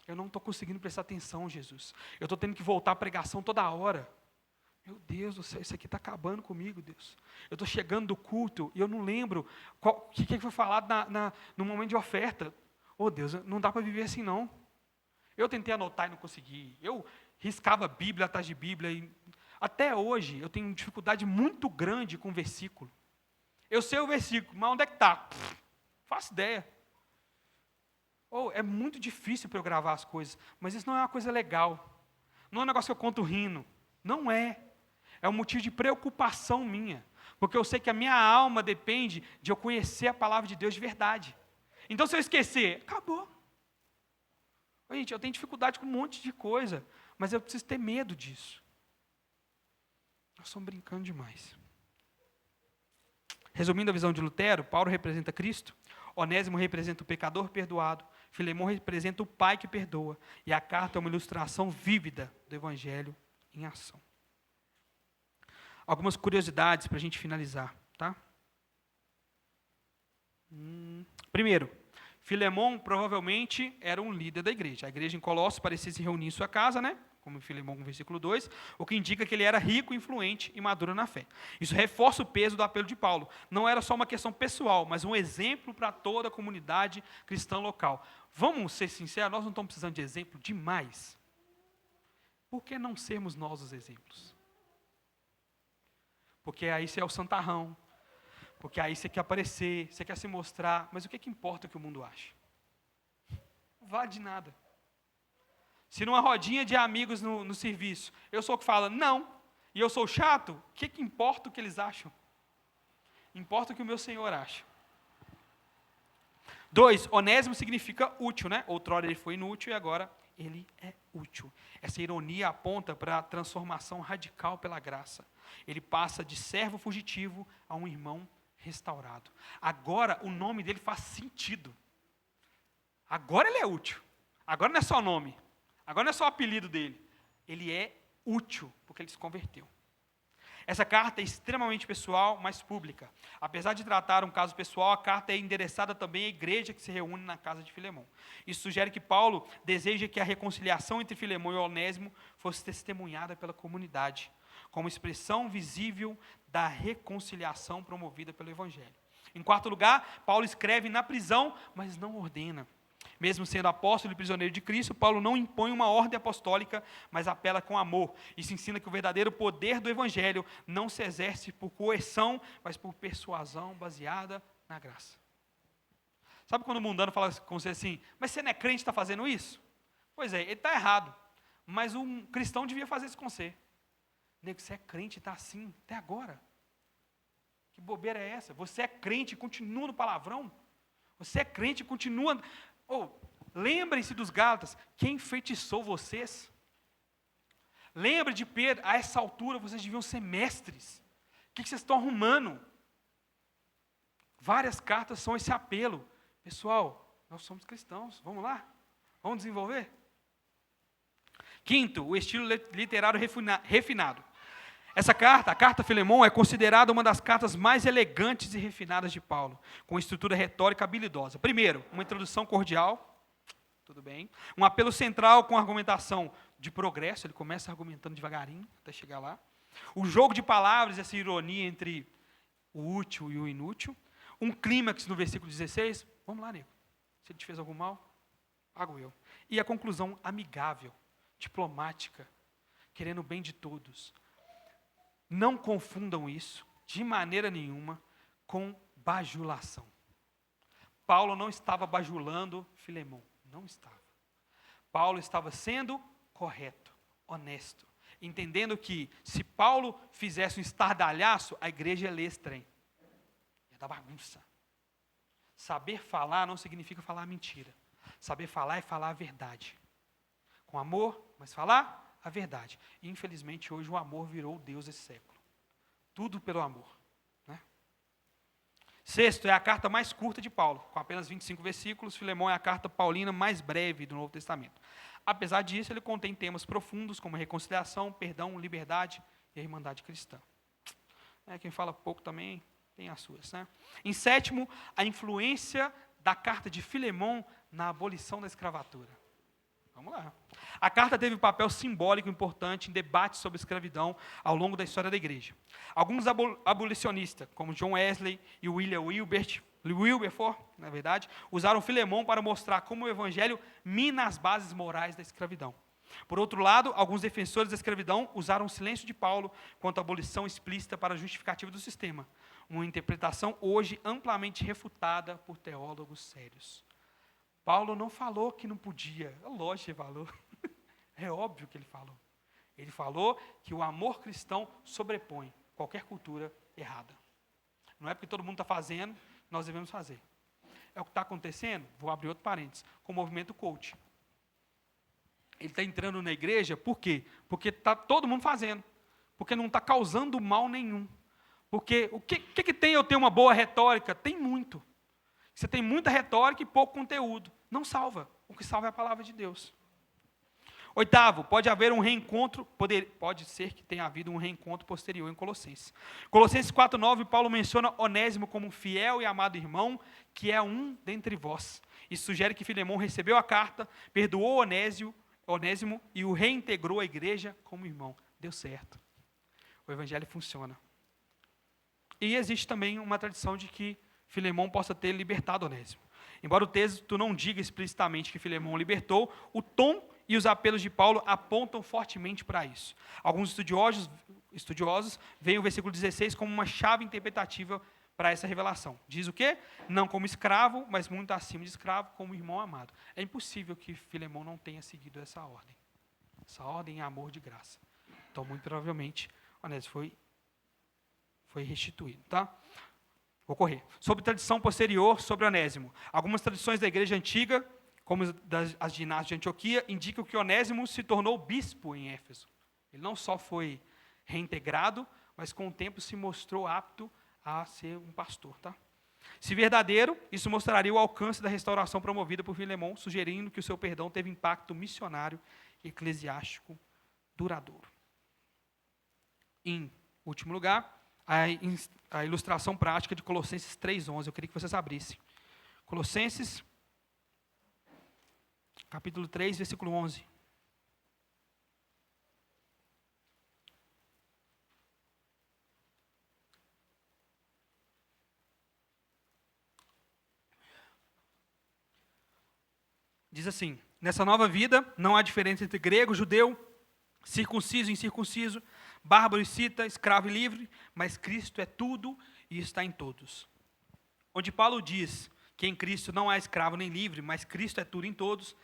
Eu não estou conseguindo prestar atenção, Jesus. Eu estou tendo que voltar à pregação toda hora. Meu Deus do céu, isso aqui está acabando comigo, Deus. Eu estou chegando do culto e eu não lembro o que foi falado no momento de oferta. Oh Deus, não dá para viver assim não. Eu tentei anotar e não consegui. Eu riscava Bíblia atrás de Bíblia. E até hoje eu tenho dificuldade muito grande com o versículo. Eu sei o versículo, mas onde é que está? Faço ideia. É muito difícil para eu gravar as coisas, mas isso não é uma coisa legal. Não é um negócio que eu conto rindo. Não é. É um motivo de preocupação minha. Porque eu sei que a minha alma depende de eu conhecer a palavra de Deus de verdade. Então, se eu esquecer, acabou. Gente, eu tenho dificuldade com um monte de coisa, mas eu preciso ter medo disso. Nós estamos brincando demais. Resumindo a visão de Lutero, Paulo representa Cristo, Onésimo representa o pecador perdoado, Filemão representa o pai que perdoa, e a carta é uma ilustração vívida do evangelho em ação. Algumas curiosidades para a gente finalizar, tá? Primeiro, Filemão provavelmente era um líder da igreja. A igreja em Colossos parecia se reunir em sua casa, né? Como em Filemão, no versículo 2, o que indica que ele era rico, influente e maduro na fé. Isso reforça o peso do apelo de Paulo. Não era só uma questão pessoal, mas um exemplo para toda a comunidade cristã local. Vamos ser sinceros, nós não estamos precisando de exemplo demais. Por que não sermos nós os exemplos? Porque aí você é o santarrão, porque aí você quer aparecer, você quer se mostrar, mas o que importa o que o mundo acha? Não vale de nada. Se numa rodinha de amigos no serviço, eu sou o que fala não, e eu sou chato, o que importa o que eles acham? Importa o que o meu Senhor acha. 2, onésimo significa útil, né? Outrora ele foi inútil e agora ele é útil. Essa ironia aponta para a transformação radical pela graça. Ele passa de servo fugitivo a um irmão restaurado. Agora o nome dele faz sentido. Agora ele é útil. Agora não é só nome. Agora não é só o apelido dele. Ele é útil, porque ele se converteu. Essa carta é extremamente pessoal, mas pública. Apesar de tratar um caso pessoal, a carta é endereçada também à igreja que se reúne na casa de Filemão. Isso sugere que Paulo deseja que a reconciliação entre Filemão e Onésimo fosse testemunhada pela comunidade, como expressão visível da reconciliação promovida pelo Evangelho. Em quarto lugar, Paulo escreve na prisão, mas não ordena. Mesmo sendo apóstolo e prisioneiro de Cristo, Paulo não impõe uma ordem apostólica, mas apela com amor. Isso ensina que o verdadeiro poder do Evangelho não se exerce por coerção, mas por persuasão baseada na graça. Sabe quando o mundano fala com você assim, mas você não é crente e está fazendo isso? Pois é, ele está errado, mas um cristão devia fazer isso com você. Nego, você é crente e está assim até agora. Que bobeira é essa? Você é crente e continua no palavrão? Você é crente e continua... lembrem-se dos Gálatas, quem enfeitiçou vocês? Lembre de Pedro, a essa altura vocês deviam ser mestres. O que vocês estão arrumando? Várias cartas são esse apelo. Pessoal, nós somos cristãos, vamos lá? Vamos desenvolver? Quinto, o estilo literário refinado. Essa carta, a carta a Filemão, é considerada uma das cartas mais elegantes e refinadas de Paulo, com estrutura retórica habilidosa. Primeiro, uma introdução cordial, tudo bem. Um apelo central com argumentação de progresso, ele começa argumentando devagarinho até chegar lá. O jogo de palavras, essa ironia entre o útil e o inútil. Um clímax no versículo 16, vamos lá, nego, se ele te fez algum mal, pago eu. E a conclusão amigável, diplomática, querendo o bem de todos. Não confundam isso, de maneira nenhuma, com bajulação. Paulo não estava bajulando Filemão, não estava. Paulo estava sendo correto, honesto, entendendo que se Paulo fizesse um estardalhaço, a igreja ia ler esse trem. Ia dar bagunça. Saber falar não significa falar mentira. Saber falar é falar a verdade. Com amor, mas falar a verdade. E, infelizmente, hoje o amor virou o Deus desse século. Tudo pelo amor. Né? Sexto, é a carta mais curta de Paulo, com apenas 25 versículos. Filemão é a carta paulina mais breve do Novo Testamento. Apesar disso, ele contém temas profundos como reconciliação, perdão, liberdade e a irmandade cristã. Quem fala pouco também tem as suas. Né? Em sétimo, a influência da carta de Filemão na abolição da escravatura. Vamos lá. A carta teve um papel simbólico importante em debates sobre escravidão ao longo da história da igreja. Alguns abolicionistas, como John Wesley e William Wilberforce, na verdade, usaram Filemão para mostrar como o evangelho mina as bases morais da escravidão. Por outro lado, alguns defensores da escravidão usaram o silêncio de Paulo quanto à abolição explícita para a justificativa do sistema, uma interpretação hoje amplamente refutada por teólogos sérios. Paulo não falou que não podia. É lógico que ele falou. É óbvio que ele falou. Ele falou que o amor cristão sobrepõe qualquer cultura errada. Não é porque todo mundo está fazendo, nós devemos fazer. É o que está acontecendo, vou abrir outro parênteses, com o movimento coach. Ele está entrando na igreja, por quê? Porque está todo mundo fazendo. Porque não está causando mal nenhum. Porque o que tem eu ter uma boa retórica? Tem muito. Você tem muita retórica e pouco conteúdo. Não salva. O que salva é a palavra de Deus. Oitavo, pode haver um reencontro, pode ser que tenha havido um reencontro posterior em Colossenses. Colossenses 4,9, Paulo menciona Onésimo como um fiel e amado irmão, que é um dentre vós. Isso sugere que Filemão recebeu a carta, perdoou Onésimo e o reintegrou à igreja como irmão. Deu certo. O evangelho funciona. E existe também uma tradição de que Filemão possa ter libertado Onésimo. Embora o texto não diga explicitamente que Filemão libertou, o tom e os apelos de Paulo apontam fortemente para isso. Alguns estudiosos veem o versículo 16 como uma chave interpretativa para essa revelação. Diz o quê? Não como escravo, mas muito acima de escravo, como irmão amado. É impossível que Filemão não tenha seguido essa ordem. Essa ordem é amor de graça. Então, muito provavelmente, Onésimo foi restituído. Tá? Vou correr. Sobre tradição posterior sobre Onésimo. Algumas tradições da igreja antiga, como as de Inácio de Antioquia, indicam que Onésimo se tornou bispo em Éfeso. Ele não só foi reintegrado, mas com o tempo se mostrou apto a ser um pastor. Tá? Se verdadeiro, isso mostraria o alcance da restauração promovida por Filemão, sugerindo que o seu perdão teve impacto missionário e eclesiástico duradouro. Em último lugar, a ilustração prática de Colossenses 3,11. Eu queria que vocês abrissem. Colossenses, capítulo 3, versículo 11. Diz assim: nessa nova vida, não há diferença entre grego, judeu, circunciso e incircunciso, bárbaro e cita, escravo e livre, mas Cristo é tudo e está em todos. Onde Paulo diz que em Cristo não há escravo nem livre, mas Cristo é tudo em todos,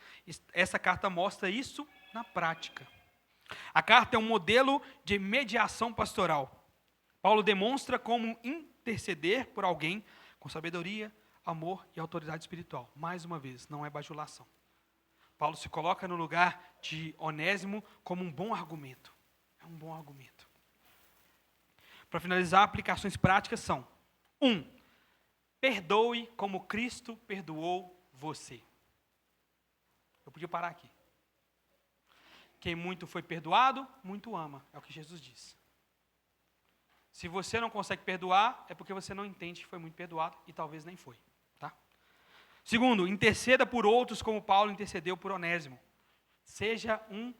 essa carta mostra isso na prática. A carta é um modelo de mediação pastoral. Paulo demonstra como interceder por alguém com sabedoria, amor e autoridade espiritual. Mais uma vez, não é bajulação. Paulo se coloca no lugar de Onésimo como um bom argumento. É um bom argumento. Para finalizar, aplicações práticas são: 1. Perdoe como Cristo perdoou você. Eu podia parar aqui. Quem muito foi perdoado, muito ama. É o que Jesus diz. Se você não consegue perdoar, é porque você não entende que foi muito perdoado e talvez nem foi. Tá? 2, interceda por outros como Paulo intercedeu por Onésimo. Seja um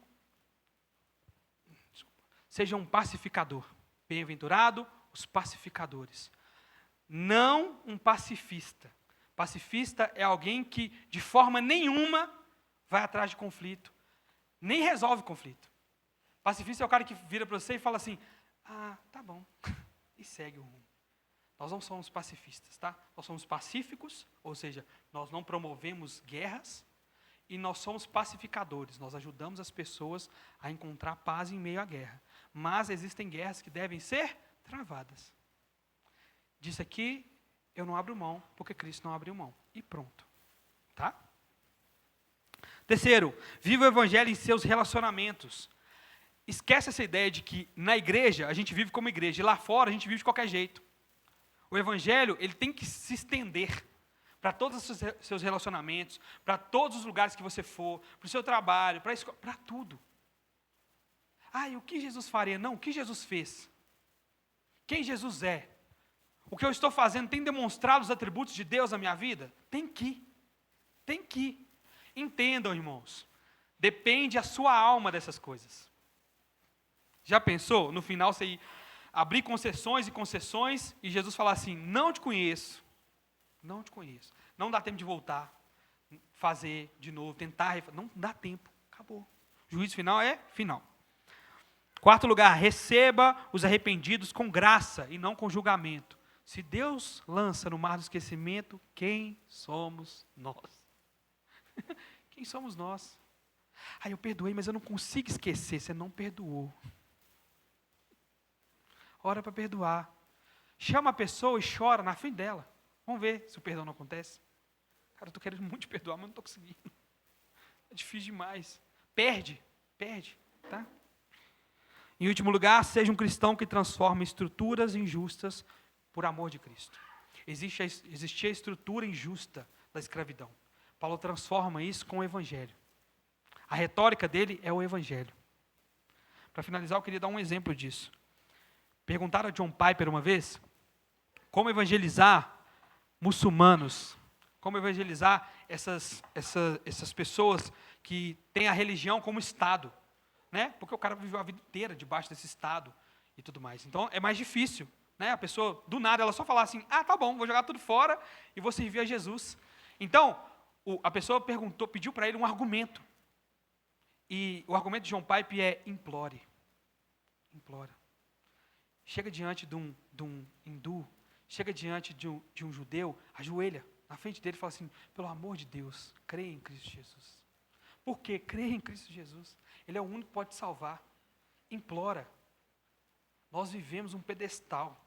pacificador. Bem-aventurado os pacificadores. Não um pacifista. Pacifista é alguém que, de forma nenhuma, vai atrás de conflito. Nem resolve conflito. Pacifista é o cara que vira para você e fala assim: ah, tá bom. E segue o rumo. Nós não somos pacifistas, tá? Nós somos pacíficos, ou seja, nós não promovemos guerras, e nós somos pacificadores. Nós ajudamos as pessoas a encontrar paz em meio à guerra. Mas existem guerras que devem ser travadas. Disso aqui, eu não abro mão, porque Cristo não abriu mão. E pronto. Tá? 3, viva o evangelho em seus relacionamentos. Esquece essa ideia de que na igreja, a gente vive como igreja, e lá fora a gente vive de qualquer jeito. O evangelho, ele tem que se estender para todos os seus relacionamentos, para todos os lugares que você for, para o seu trabalho, para a escola, para tudo. Ah, e o que Jesus faria? Não, o que Jesus fez? Quem Jesus é? O que eu estou fazendo tem demonstrado os atributos de Deus na minha vida? Tem que. Entendam, irmãos. Depende a sua alma dessas coisas. Já pensou? No final você ir abrir concessões e concessões e Jesus falar assim: não te conheço. Não te conheço. Não dá tempo de voltar, fazer de novo, tentar. Não dá tempo. Acabou. O juízo final é final. 4 lugar, receba os arrependidos com graça e não com julgamento. Se Deus lança no mar do esquecimento, quem somos nós? Quem somos nós? Eu perdoei, mas eu não consigo esquecer. Você não perdoou. Ora para perdoar. Chama a pessoa e chora na frente dela. Vamos ver se o perdão não acontece. Cara, eu estou querendo muito perdoar, mas não estou conseguindo. É difícil demais. Perde, tá? Em último lugar, seja um cristão que transforma estruturas injustas por amor de Cristo. Existia a estrutura injusta da escravidão. Paulo transforma isso com o Evangelho. A retórica dele é o Evangelho. Para finalizar, eu queria dar um exemplo disso. Perguntaram a John Piper uma vez como evangelizar muçulmanos, como evangelizar essas pessoas que têm a religião como Estado, né? Porque o cara viveu a vida inteira debaixo desse Estado e tudo mais. Então é mais difícil, né? A pessoa, do nada, ela só falar assim, tá bom, vou jogar tudo fora e vou servir a Jesus. Então, a pessoa pediu para ele um argumento. E o argumento de John Piper é implore. Implora. Chega diante de um hindu, chega diante de um judeu, ajoelha na frente dele e fala assim, pelo amor de Deus, creia em Cristo Jesus. Por quê? Creia em Cristo Jesus. Ele é o único que pode salvar. Implora. Nós vivemos um pedestal.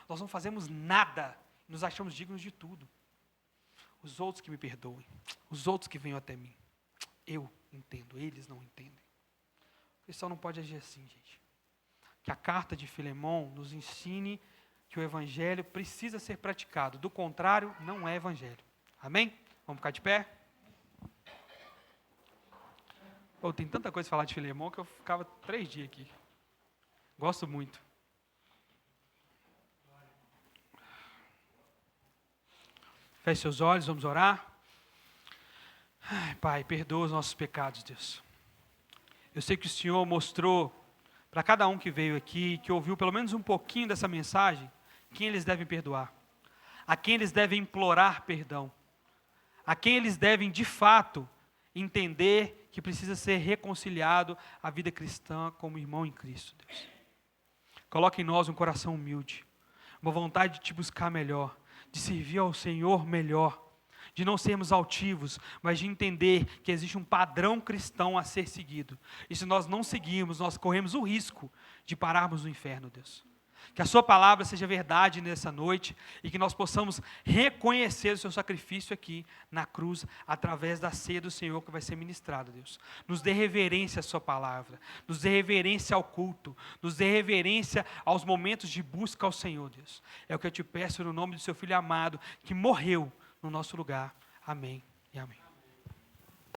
Nós não fazemos nada, nos achamos dignos de tudo. Os outros que me perdoem, os outros que venham até mim. Eu entendo, eles não entendem. O cristão não pode agir assim, gente. Que a carta de Filemão nos ensine que o evangelho precisa ser praticado. Do contrário, não é evangelho. Amém? Vamos ficar de pé? Tem tanta coisa para falar de Filemão que eu ficava 3 dias aqui. Gosto muito. Feche seus olhos, vamos orar. Pai, perdoa os nossos pecados, Deus. Eu sei que o Senhor mostrou para cada um que veio aqui, que ouviu pelo menos um pouquinho dessa mensagem, quem eles devem perdoar, a quem eles devem implorar perdão, a quem eles devem, de fato, entender que precisa ser reconciliado à vida cristã como irmão em Cristo, Deus. Coloque em nós um coração humilde, uma vontade de te buscar melhor, de servir ao Senhor melhor, de não sermos altivos, mas de entender que existe um padrão cristão a ser seguido. E se nós não seguirmos, nós corremos o risco de pararmos no inferno, Deus. Que a sua palavra seja verdade nessa noite e que nós possamos reconhecer o seu sacrifício aqui na cruz, através da ceia do Senhor que vai ser ministrada, Deus. Nos dê reverência à sua palavra, nos dê reverência ao culto, nos dê reverência aos momentos de busca ao Senhor, Deus. É o que eu te peço no nome do seu Filho amado, que morreu no nosso lugar. Amém e amém.